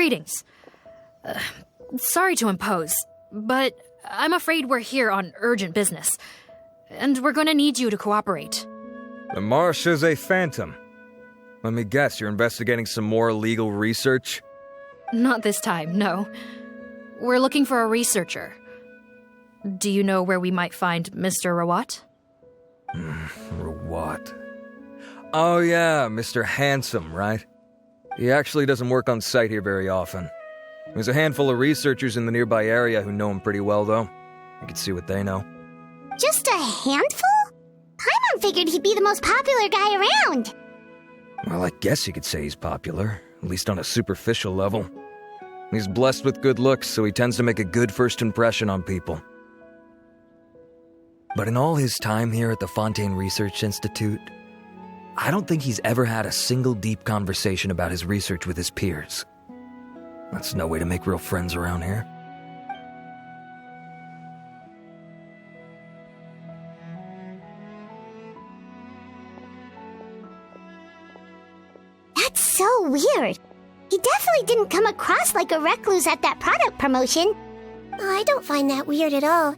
Greetings. Sorry to impose, but I'm afraid we're here on urgent business, and we're going to need you to cooperate. The Marsha's a phantom. Let me guess, you're investigating some more illegal research? Not this time, no. We're looking for a researcher. Do you know where we might find Mr. Rawat? Rawat. Oh yeah, Mr. Handsome, right? He actually doesn't work on site here very often. There's a handful of researchers in the nearby area who know him pretty well, though. You can see what they know. Just a handful? Paimon figured he'd be the most popular guy around. Well, I guess you could say he's popular, at least on a superficial level. He's blessed with good looks, so he tends to make a good first impression on people. But in all his time here at the Fontaine Research Institute, I don't think he's ever had a single deep conversation about his research with his peers. That's no way to make real friends around here. That's so weird. He definitely didn't come across like a recluse at that product promotion. I don't find that weird at all.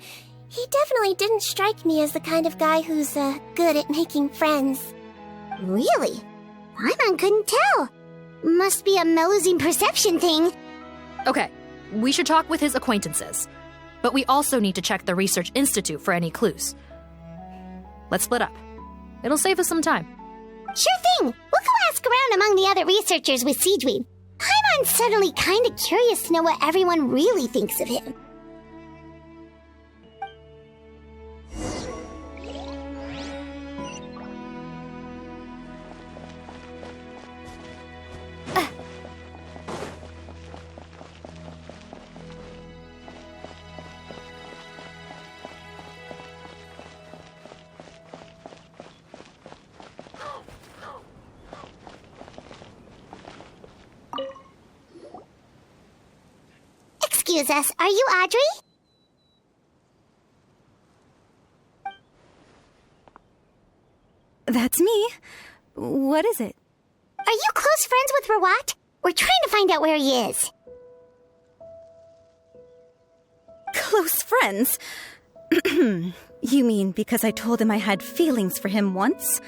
He definitely didn't strike me as the kind of guy who's good at making friends. Really? Paimon couldn't tell. Must be a Melusine perception thing. Okay, we should talk with his acquaintances. But we also need to check the Research Institute for any clues. Let's split up. It'll save us some time. Sure thing. We'll go ask around among the other researchers with Sigewinne. Paimon's suddenly kinda curious to know what everyone really thinks of him. Excuse us, are you Audrey? That's me. What is it? Are you close friends with Rawat? We're trying to find out where he is. Close friends? You mean because I told him I had feelings for him once?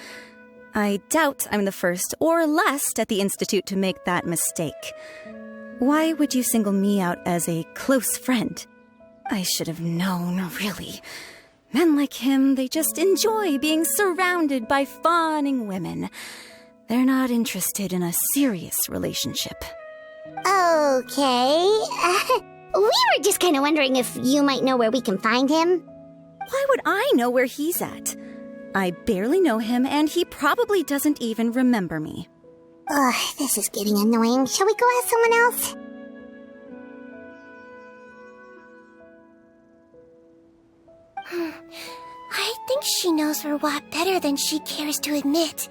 I doubt I'm the first or last at the Institute to make that mistake. Why would you single me out as a close friend? I should have known, really. Men like him, they just enjoy being surrounded by fawning women. They're not interested in a serious relationship. Okay. We were just kind of wondering if you might know where we can find him. Why would I know where he's at? I barely know him, and he probably doesn't even remember me. Ugh, this is getting annoying. Shall we go ask someone else? I think she knows Rawat better than she cares to admit.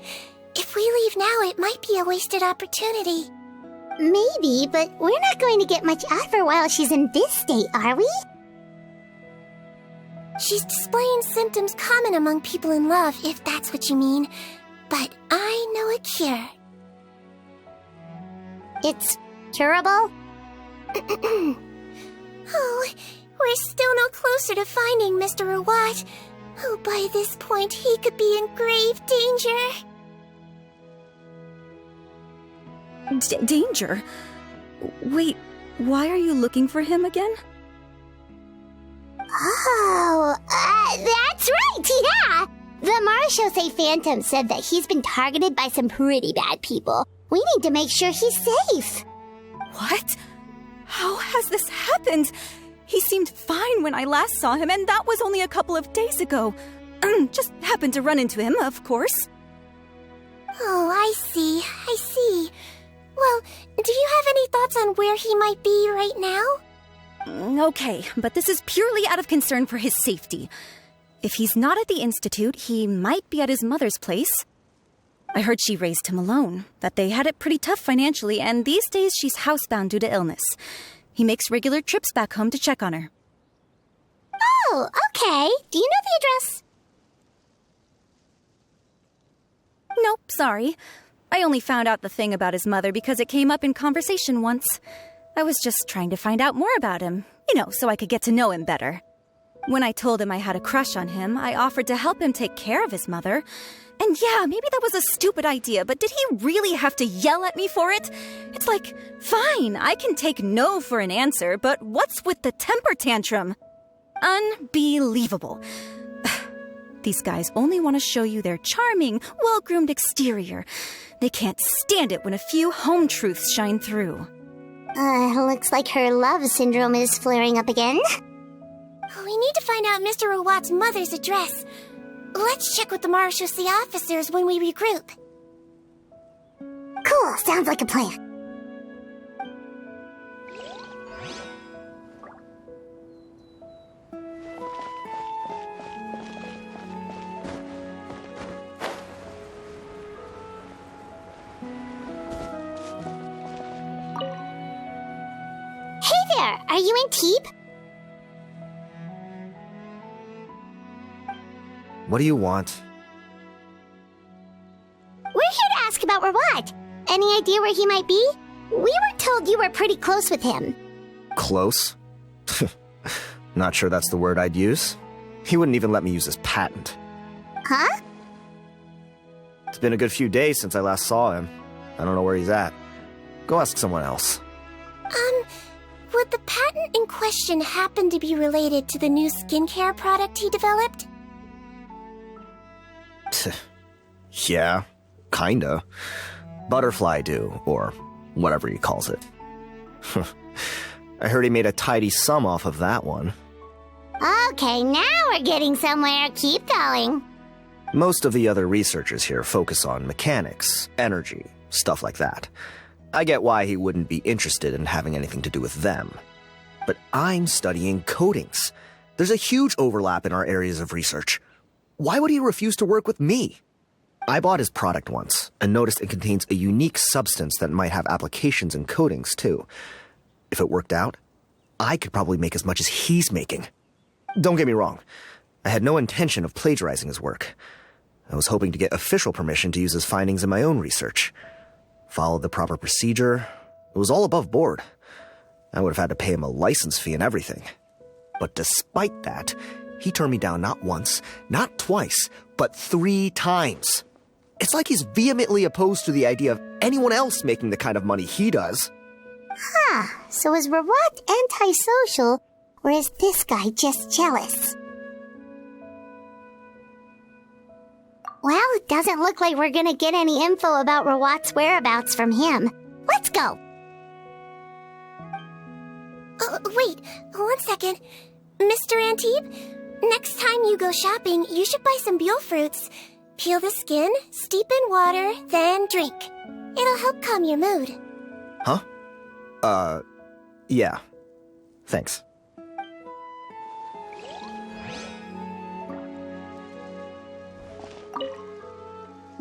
If we leave now, it might be a wasted opportunity. Maybe, but we're not going to get much out of her while she's in this state, are we? She's displaying symptoms common among people in love, if that's what you mean. But I know a cure. It's curable? Oh, we're still no closer to finding Mr. Rawat. Oh, by this point, he could be in grave danger. Danger? Wait, why are you looking for him again? Oh, that's right, yeah! The Marshose Phantom said that he's been targeted by some pretty bad people. We need to make sure he's safe. What? How has this happened? He seemed fine when I last saw him, and that was only a couple of days ago. Just happened to run into him, of course. Oh, I see. Well, do you have any thoughts on where he might be right now? Okay, but this is purely out of concern for his safety. If he's not at the Institute, he might be at his mother's place. I heard she raised him alone, that they had it pretty tough financially, and these days she's housebound due to illness. He makes regular trips back home to check on her. Oh, okay. Do you know the address? Nope, sorry. I only found out the thing about his mother because it came up in conversation once. I was just trying to find out more about him, so I could get to know him better. When I told him I had a crush on him, I offered to help him take care of his mother. And yeah, maybe that was a stupid idea, but did he really have to yell at me for it? It's like, fine, I can take no for an answer, but what's with the temper tantrum? Unbelievable. These guys only want to show you their charming, well-groomed exterior. They can't stand it when a few home truths shine through. Looks like her love syndrome is flaring up again. We need to find out Mr. Rawat's mother's address. Let's check with the marechaussee officers when we regroup. Cool, sounds like a plan. Hey there, are you in Teep? What do you want? We're here to ask about Rawat. Any idea where he might be? We were told you were pretty close with him. Close? Not sure that's the word I'd use. He wouldn't even let me use his patent. Huh? It's been a good few days since I last saw him. I don't know where he's at. Go ask someone else. Would the patent in question happen to be related to the new skincare product he developed? Yeah, kinda. Butterfly dew, or whatever he calls it. I heard he made a tidy sum off of that one. Okay, now we're getting somewhere. Keep going. Most of the other researchers here focus on mechanics, energy, stuff like that. I get why he wouldn't be interested in having anything to do with them. But I'm studying coatings. There's a huge overlap in our areas of research. Why would he refuse to work with me? I bought his product once and noticed it contains a unique substance that might have applications in coatings too. If it worked out, I could probably make as much as he's making. Don't get me wrong. I had no intention of plagiarizing his work. I was hoping to get official permission to use his findings in my own research. Followed the proper procedure. It was all above board. I would have had to pay him a license fee and everything. But despite that, he turned me down not once, not twice, but 3 times. It's like he's vehemently opposed to the idea of anyone else making the kind of money he does. Huh, so is Rawat antisocial, or is this guy just jealous? Well, it doesn't look like we're gonna get any info about Rawat's whereabouts from him. Let's go! Wait, 1 second. Mr. Antibes, next time you go shopping, you should buy some buell fruits. Peel the skin, steep in water, then drink. It'll help calm your mood. Huh? Yeah. Thanks.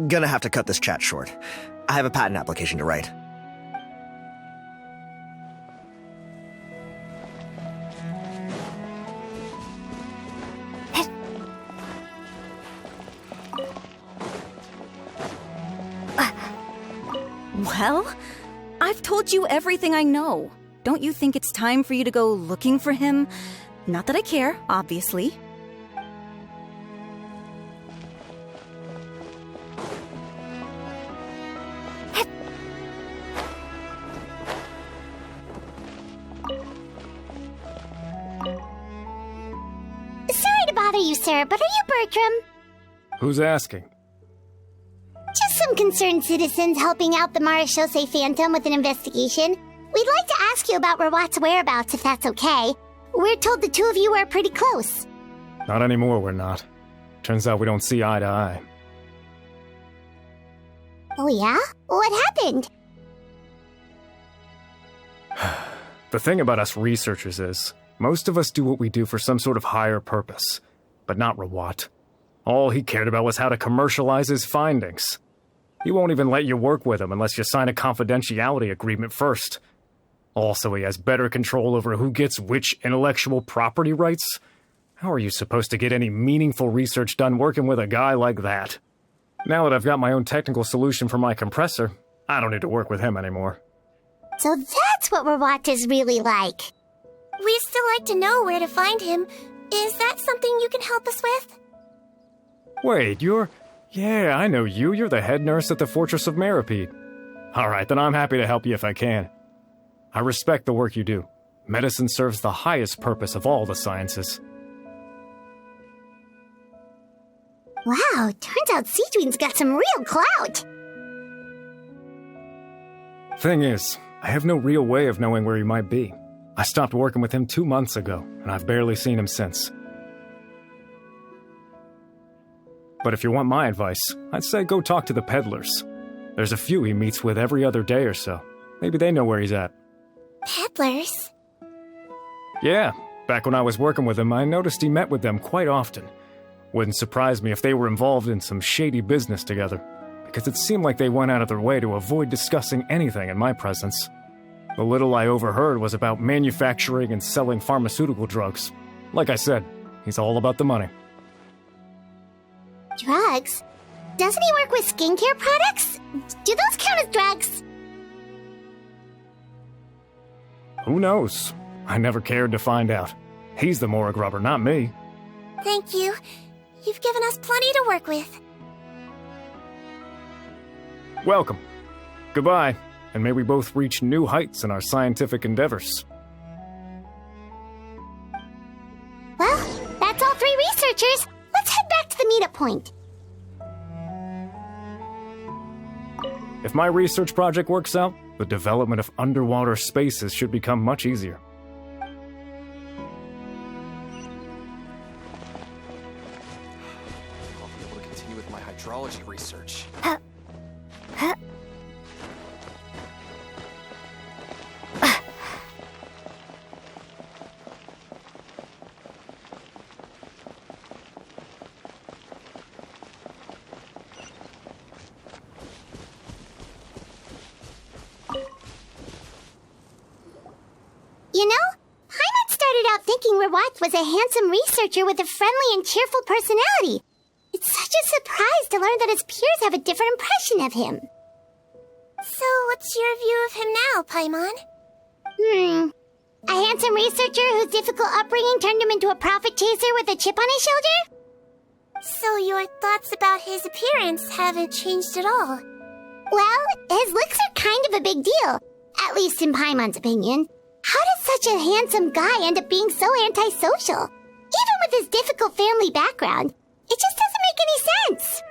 Gonna have to cut this chat short. I have a patent application to write. Well, I've told you everything I know. Don't you think it's time for you to go looking for him? Not that I care, obviously. Sorry to bother you, sir, but are you Bertram? Who's asking? Just some concerned citizens helping out the Marechaussee Phantom with an investigation. We'd like to ask you about Rawat's whereabouts, if that's okay. We're told the two of you are pretty close. Not anymore, we're not. Turns out we don't see eye to eye. Oh yeah? What happened? The thing about us researchers is, most of us do what we do for some sort of higher purpose. But not Rawat. All he cared about was how to commercialize his findings. He won't even let you work with him unless you sign a confidentiality agreement first. Also, he has better control over who gets which intellectual property rights. How are you supposed to get any meaningful research done working with a guy like that? Now that I've got my own technical solution for my compressor, I don't need to work with him anymore. So that's what Rawat is really like. We'd still like to know where to find him. Is that something you can help us with? Wait, Yeah, I know you. You're the head nurse at the Fortress of Meripede. Alright, then I'm happy to help you if I can. I respect the work you do. Medicine serves the highest purpose of all the sciences. Wow, turns out Sigewinne's got some real clout. Thing is, I have no real way of knowing where he might be. I stopped working with him 2 months ago, and I've barely seen him since. But if you want my advice, I'd say go talk to the peddlers. There's a few he meets with every other day or so. Maybe they know where he's at. Peddlers? Yeah, back when I was working with him, I noticed he met with them quite often. Wouldn't surprise me if they were involved in some shady business together, because it seemed like they went out of their way to avoid discussing anything in my presence. The little I overheard was about manufacturing and selling pharmaceutical drugs. Like I said, he's all about the money. Drugs? Doesn't he work with skincare products? Do those count as drugs? Who knows? I never cared to find out. He's the morgue robber, not me. Thank you. You've given us plenty to work with. Welcome. Goodbye, and may we both reach new heights in our scientific endeavors. Well, that's all 3 researchers. Let's head back to the meetup point. If my research project works out, the development of underwater spaces should become much easier. I'll be able to continue with my hydrology research. You know, Paimon started out thinking Rawat was a handsome researcher with a friendly and cheerful personality. It's such a surprise to learn that his peers have a different impression of him. So what's your view of him now, Paimon? A handsome researcher whose difficult upbringing turned him into a profit chaser with a chip on his shoulder? So your thoughts about his appearance haven't changed at all? Well, his looks are kind of a big deal, at least in Paimon's opinion. How does such a handsome guy end up being so antisocial? Even with his difficult family background, it just doesn't make any sense.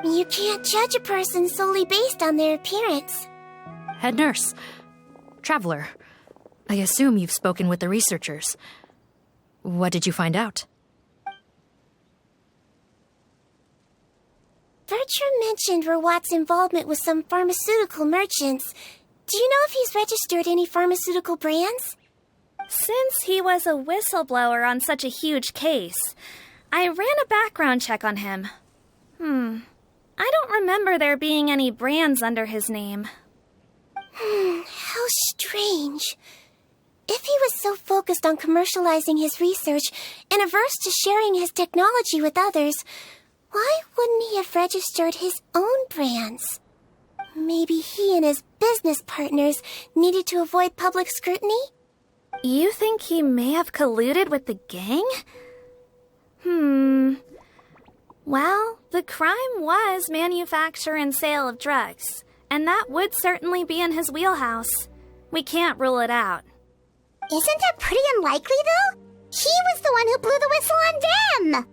You can't judge a person solely based on their appearance. Head nurse. Traveler. I assume you've spoken with the researchers. What did you find out? Bertram mentioned Rawat's involvement with some pharmaceutical merchants. Do you know if he's registered any pharmaceutical brands? Since he was a whistleblower on such a huge case, I ran a background check on him. I don't remember there being any brands under his name. How strange. If he was so focused on commercializing his research and averse to sharing his technology with others, why wouldn't he have registered his own brands? Maybe he and his business partners needed to avoid public scrutiny? You think he may have colluded with the gang? Well, the crime was manufacture and sale of drugs, and that would certainly be in his wheelhouse. We can't rule it out. Isn't that pretty unlikely, though? He was the one who blew the whistle on them!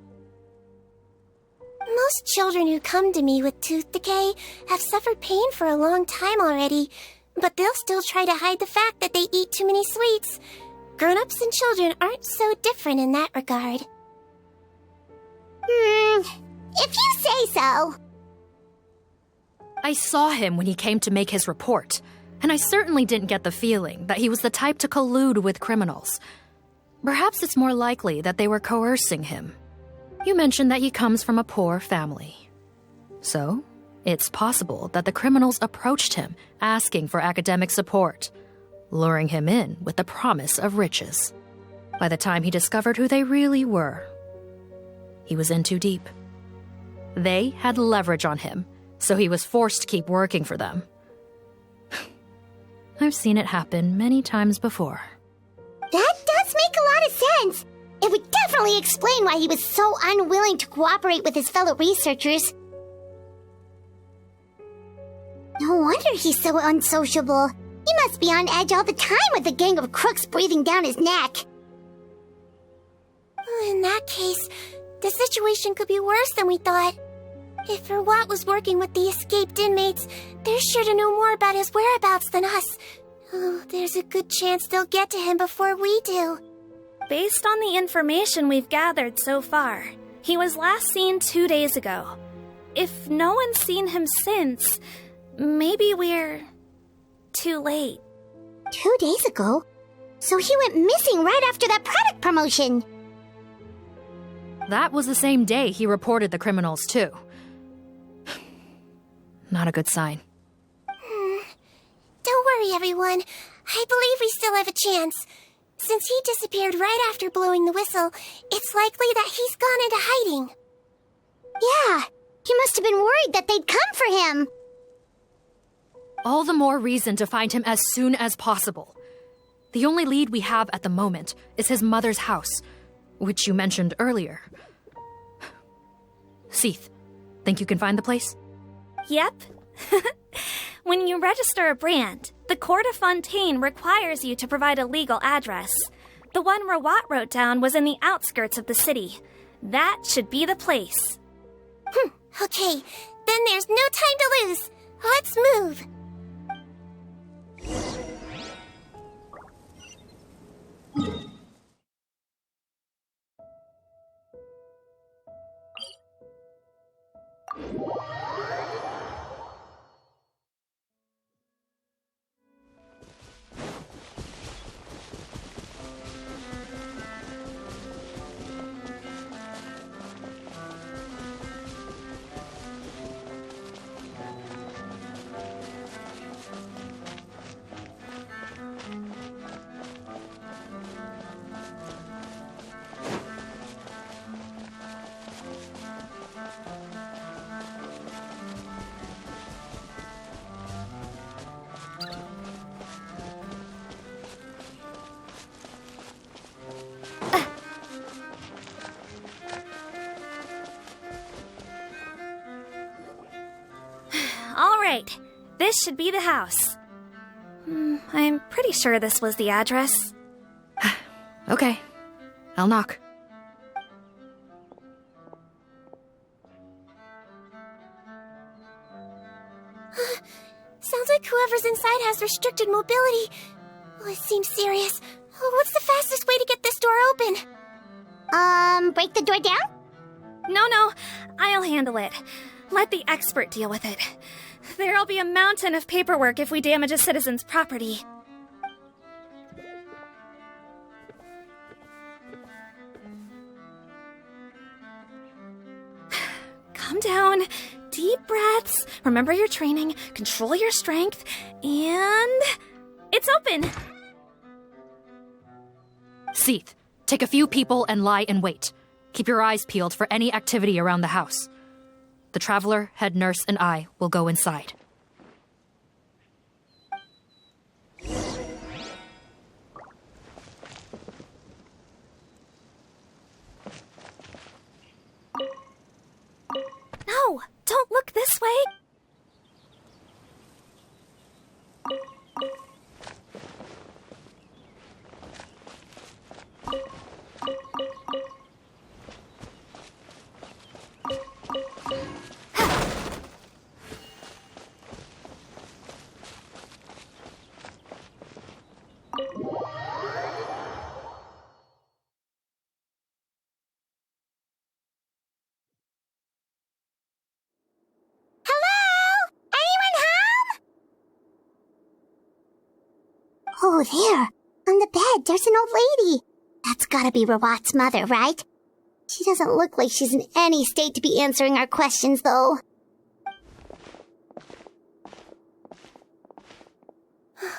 Most children who come to me with tooth decay have suffered pain for a long time already, but they'll still try to hide the fact that they eat too many sweets. Grown-ups and children aren't so different in that regard. If you say so. I saw him when he came to make his report, and I certainly didn't get the feeling that he was the type to collude with criminals. Perhaps it's more likely that they were coercing him. You mentioned that he comes from a poor family. So, it's possible that the criminals approached him asking for academic support, luring him in with the promise of riches. By the time he discovered who they really were, he was in too deep. They had leverage on him, so he was forced to keep working for them. I've seen it happen many times before. That does make a lot of sense. It would definitely explain why he was so unwilling to cooperate with his fellow researchers. No wonder he's so unsociable. He must be on edge all the time with a gang of crooks breathing down his neck. In that case, the situation could be worse than we thought. If Rawat was working with the escaped inmates, they're sure to know more about his whereabouts than us. Oh, there's a good chance they'll get to him before we do. Based on the information we've gathered so far, he was last seen 2 days ago. If no one's seen him since, maybe we're too late. 2 days ago? So he went missing right after that product promotion. That was the same day he reported the criminals, too. Not a good sign. Don't worry, everyone. I believe we still have a chance. Since he disappeared right after blowing the whistle, it's likely that he's gone into hiding. Yeah, he must have been worried that they'd come for him. All the more reason to find him as soon as possible. The only lead we have at the moment is his mother's house, which you mentioned earlier. Seath, think you can find the place? Yep. When you register a brand, the Court of Fontaine requires you to provide a legal address. The one Rawat wrote down was in the outskirts of the city. That should be the place. Okay, then there's no time to lose. Let's move. All right, this should be the house. I'm pretty sure this was the address. Okay, I'll knock. Sounds like whoever's inside has restricted mobility. Oh, it seems serious. Oh, what's the fastest way to get this door open? Break the door down? No, I'll handle it. Let the expert deal with it. There'll be a mountain of paperwork if we damage a citizen's property. Calm down. Deep breaths. Remember your training. Control your strength. And... it's open! Seath, take a few people and lie in wait. Keep your eyes peeled for any activity around the house. The traveler, head nurse, and I will go inside. No! Don't look this way! Oh, there. On the bed, there's an old lady. That's gotta be Rawat's mother, right? She doesn't look like she's in any state to be answering our questions, though.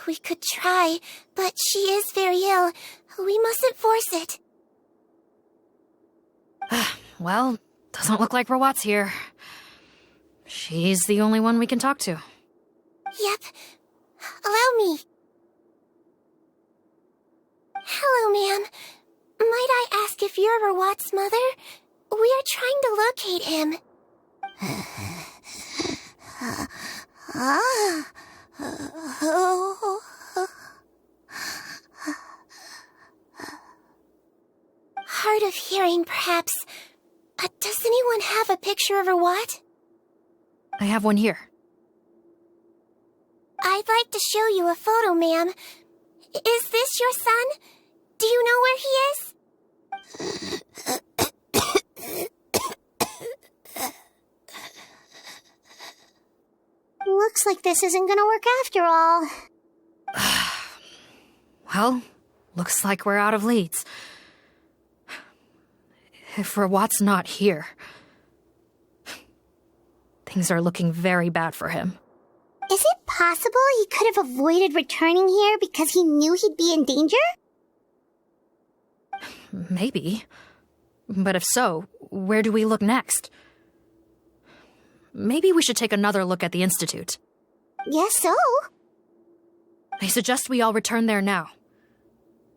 We could try, but she is very ill. We mustn't force it. Well, doesn't look like Rawat's here. She's the only one we can talk to. Yep. Allow me. Hello, ma'am. Might I ask if you're Rawat's mother? We are trying to locate him. Hard of hearing, perhaps. Does anyone have a picture of Rawat? I have one here. I'd like to show you a photo, ma'am. Is this your son? Do you know where he is? Looks like this isn't gonna work after all. Well, looks like we're out of leads. If Rawat's not here, things are looking very bad for him. Is it possible he could have avoided returning here because he knew he'd be in danger? Maybe. But if so, where do we look next? Maybe we should take another look at the Institute. Guess so. I suggest we all return there now.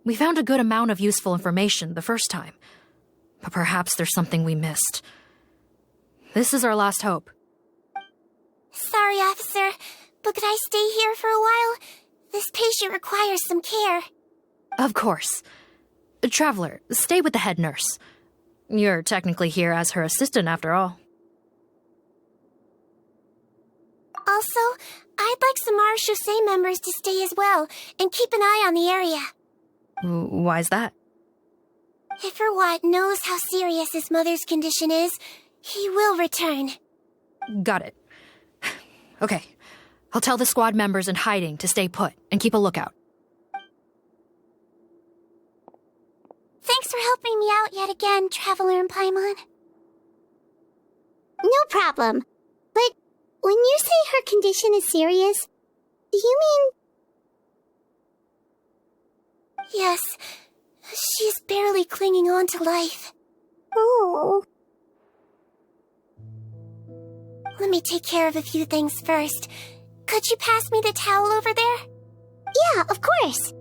We found a good amount of useful information the first time, but perhaps there's something we missed. This is our last hope. Sorry, officer, but could I stay here for a while? This patient requires some care. Of course. Traveler, stay with the head nurse. You're technically here as her assistant after all. Also, I'd like some Marechaussee members to stay as well and keep an eye on the area. Why's that? If Rawat knows how serious his mother's condition is, he will return. Got it. Okay, I'll tell the squad members in hiding to stay put and keep a lookout. Thanks for helping me out yet again, Traveler and Paimon. No problem. But when you say her condition is serious, do you mean... Yes, she's barely clinging on to life. Oh... Let me take care of a few things first. Could you pass me the towel over there? Yeah, of course.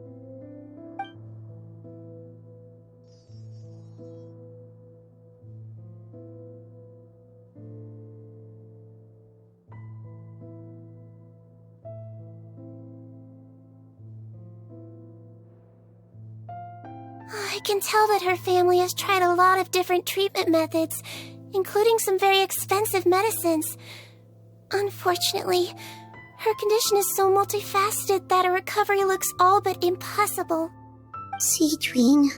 I can tell that her family has tried a lot of different treatment methods, including some very expensive medicines. Unfortunately, her condition is so multifaceted that a recovery looks all but impossible. Sigewinne.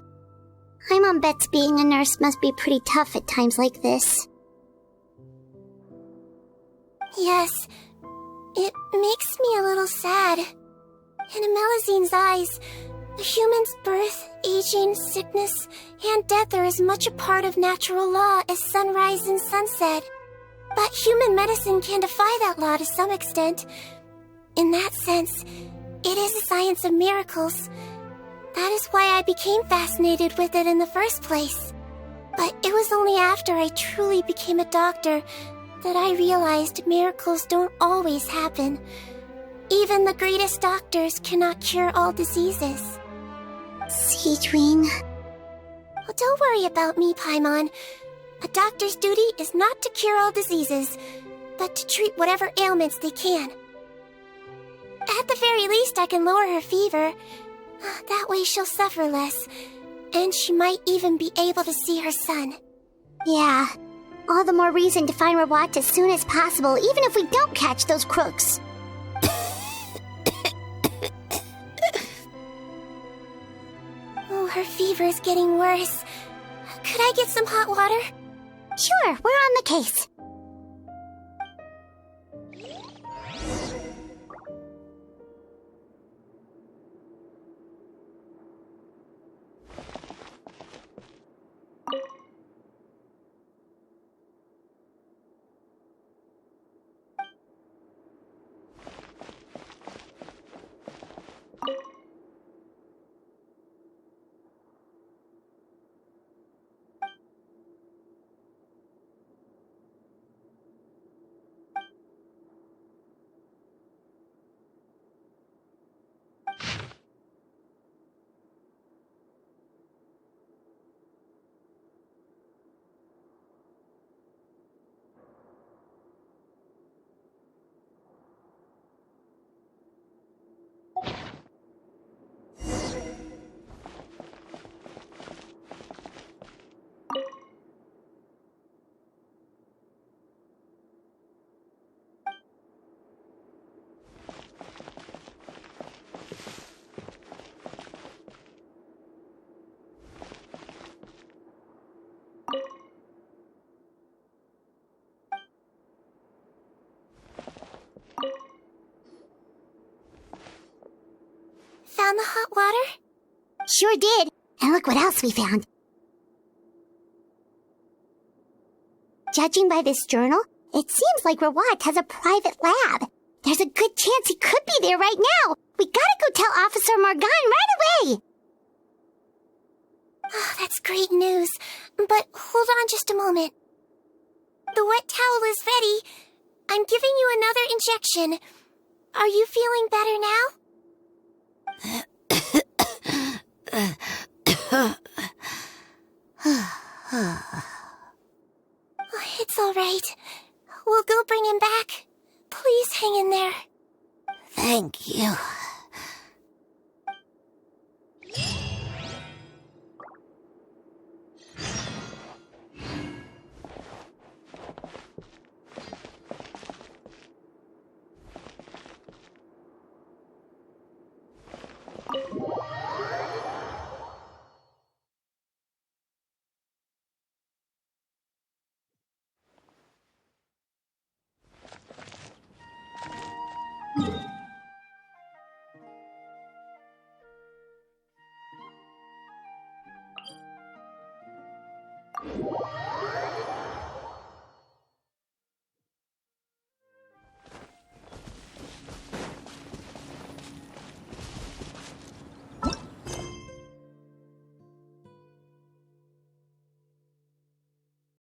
Paimon bets being a nurse must be pretty tough at times like this. Yes, it makes me a little sad. In Melizine's eyes, a human's birth, aging, sickness, and death are as much a part of natural law as sunrise and sunset. But human medicine can defy that law to some extent. In that sense, it is a science of miracles. That is why I became fascinated with it in the first place. But it was only after I truly became a doctor that I realized miracles don't always happen. Even the greatest doctors cannot cure all diseases. Sigewinne. Oh, don't worry about me, Paimon. A doctor's duty is not to cure all diseases, but to treat whatever ailments they can. At the very least, I can lower her fever. That way she'll suffer less, and she might even be able to see her son. Yeah, all the more reason to find Rawat as soon as possible, even if we don't catch those crooks. Oh, her fever is getting worse. Could I get some hot water? Sure, we're on the case. found the hot water? Sure did. And look what else we found. Judging by this journal, it seems like Rawat has a private lab. There's a good chance he could be there right now. We gotta go tell Officer Morgan right away. Oh, that's great news. But hold on just a moment. The wet towel is ready. I'm giving you another injection. Are you feeling better now? It's all right. We'll go bring him back. Please hang in there. Thank you.